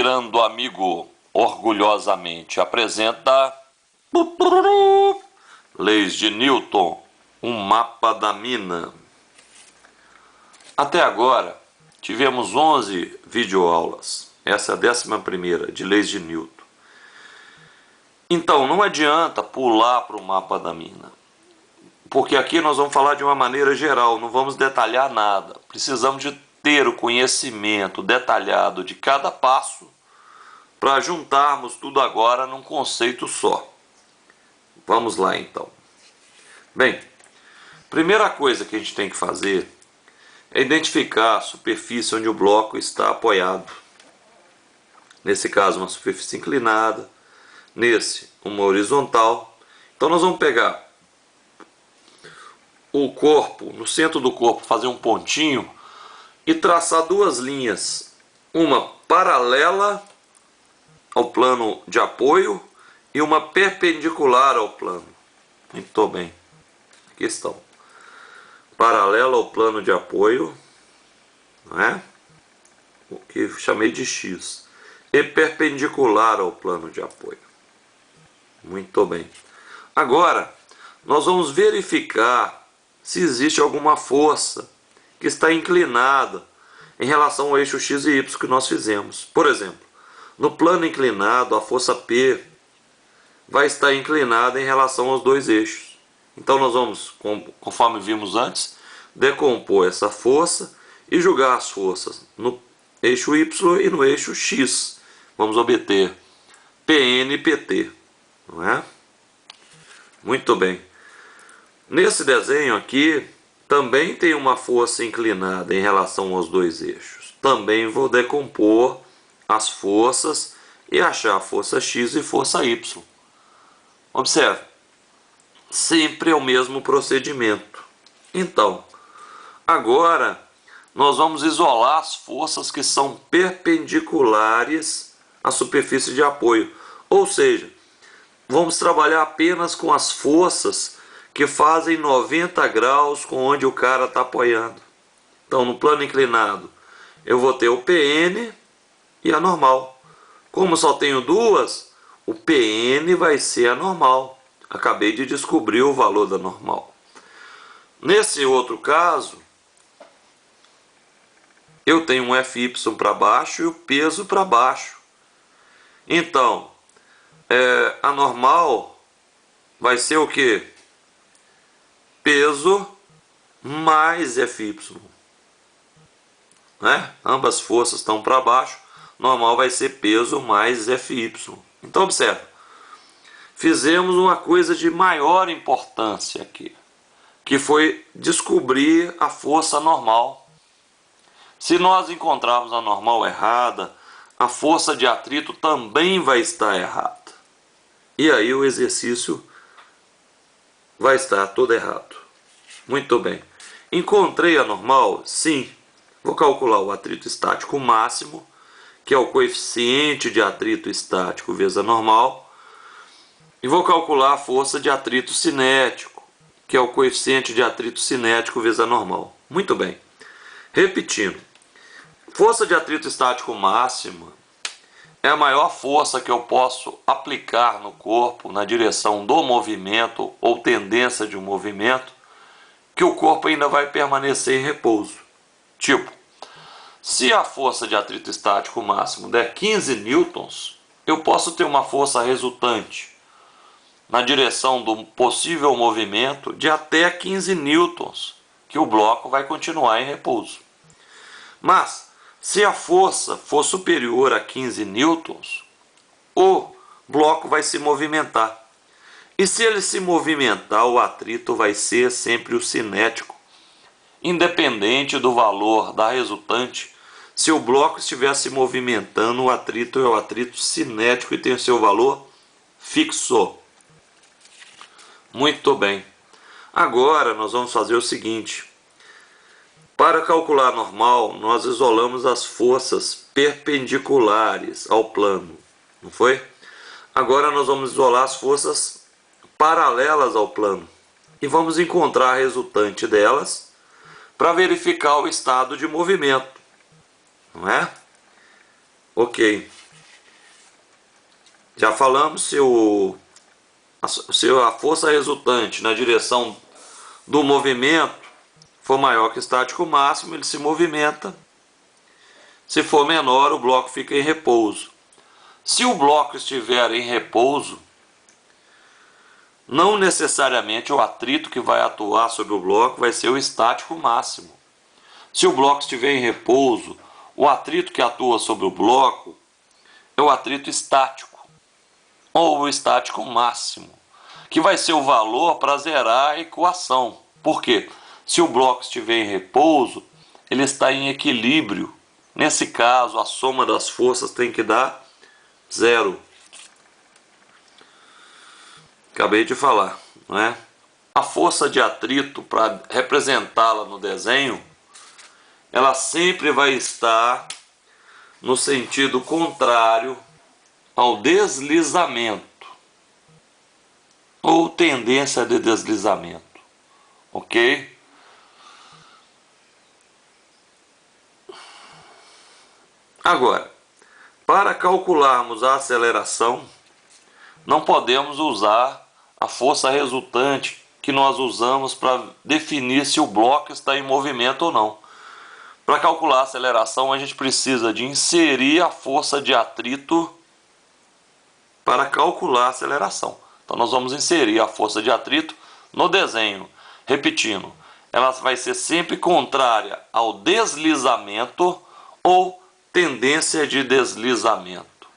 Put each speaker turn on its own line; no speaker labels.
grande amigo orgulhosamente apresenta Leis de Newton, um mapa da mina. Até agora tivemos 11 videoaulas, essa é a 11ª de Leis de Newton. Então não adianta pular para o mapa da mina, porque aqui nós vamos falar de uma maneira geral, não vamos detalhar nada. Precisamos de ter o conhecimento detalhado de cada passo para juntarmos tudo agora num conceito só. Vamos lá então. Bem, primeira coisa que a gente tem que fazer é identificar a superfície onde o bloco está apoiado. Nesse caso, uma superfície inclinada, nesse, uma horizontal. Então nós vamos pegar o corpo, no centro do corpo, fazer um pontinho e traçar duas linhas, uma paralela ao plano de apoio e uma perpendicular ao plano. Muito bem. Aqui estão. Paralela ao plano de apoio, não é? O que chamei de X. E perpendicular ao plano de apoio. Muito bem. Agora, nós vamos verificar se existe alguma força que está inclinada em relação ao eixo X e Y que nós fizemos. Por exemplo, no plano inclinado, a força P vai estar inclinada em relação aos dois eixos. Então nós vamos, conforme vimos antes, decompor essa força e jogar as forças no eixo Y e no eixo X. Vamos obter PN e PT, não é? Muito bem. Nesse desenho aqui, também tem uma força inclinada em relação aos dois eixos. Também vou decompor as forças e achar a força X e força Y. Observe, sempre é o mesmo procedimento. Então, agora nós vamos isolar as forças que são perpendiculares à superfície de apoio. Ou seja, vamos trabalhar apenas com as forças que fazem 90 graus com onde o cara está apoiando. Então, no plano inclinado, eu vou ter o PN e a normal. Como só tenho duas, o PN vai ser a normal. Acabei de descobrir o valor da normal. Nesse outro caso, eu tenho um FY para baixo e o peso para baixo. Então, a normal vai ser o quê? Peso mais FY. Né? Ambas forças estão para baixo. Normal vai ser peso mais FY. Então observe, fizemos uma coisa de maior importância aqui, que foi descobrir a força normal. Se nós encontrarmos a normal errada, a força de atrito também vai estar errada. E aí o exercício vai estar todo errado. Muito bem. Encontrei a normal? Sim. Vou calcular o atrito estático máximo, que é o coeficiente de atrito estático vezes a normal. E vou calcular a força de atrito cinético, que é o coeficiente de atrito cinético vezes a normal. Muito bem. Repetindo. Força de atrito estático máxima é a maior força que eu posso aplicar no corpo na direção do movimento ou tendência de um movimento, que o corpo ainda vai permanecer em repouso. Tipo, se a força de atrito estático máximo der 15 newtons, eu posso ter uma força resultante na direção do possível movimento de até 15 newtons, que o bloco vai continuar em repouso. Mas, se a força for superior a 15 newtons, o bloco vai se movimentar. E se ele se movimentar, o atrito vai ser sempre o cinético. Independente do valor da resultante, se o bloco estiver se movimentando, o atrito é o atrito cinético e tem o seu valor fixo. Muito bem. Agora nós vamos fazer o seguinte. Para calcular a normal, nós isolamos as forças perpendiculares ao plano, não foi? Agora nós vamos isolar as forças paralelas ao plano e vamos encontrar a resultante delas para verificar o estado de movimento, não é? Ok. Já falamos, se a força resultante na direção do movimento for maior que o estático máximo, ele se movimenta. Se for menor, o bloco fica em repouso. Se o bloco estiver em repouso, não necessariamente o atrito que vai atuar sobre o bloco vai ser o estático máximo. Se o bloco estiver em repouso, o atrito que atua sobre o bloco é o atrito estático, ou o estático máximo, que vai ser o valor para zerar a equação. Por quê? Se o bloco estiver em repouso, ele está em equilíbrio. Nesse caso, a soma das forças tem que dar 0. Acabei de falar, não é? A força de atrito, para representá-la no desenho, ela sempre vai estar no sentido contrário ao deslizamento, ou tendência de deslizamento, ok? Agora, para calcularmos a aceleração, não podemos usar a força resultante que nós usamos para definir se o bloco está em movimento ou não. Para calcular a aceleração, a gente precisa de inserir a força de atrito para calcular a aceleração. Então nós vamos inserir a força de atrito no desenho. Repetindo, ela vai ser sempre contrária ao deslizamento ou tendência de deslizamento.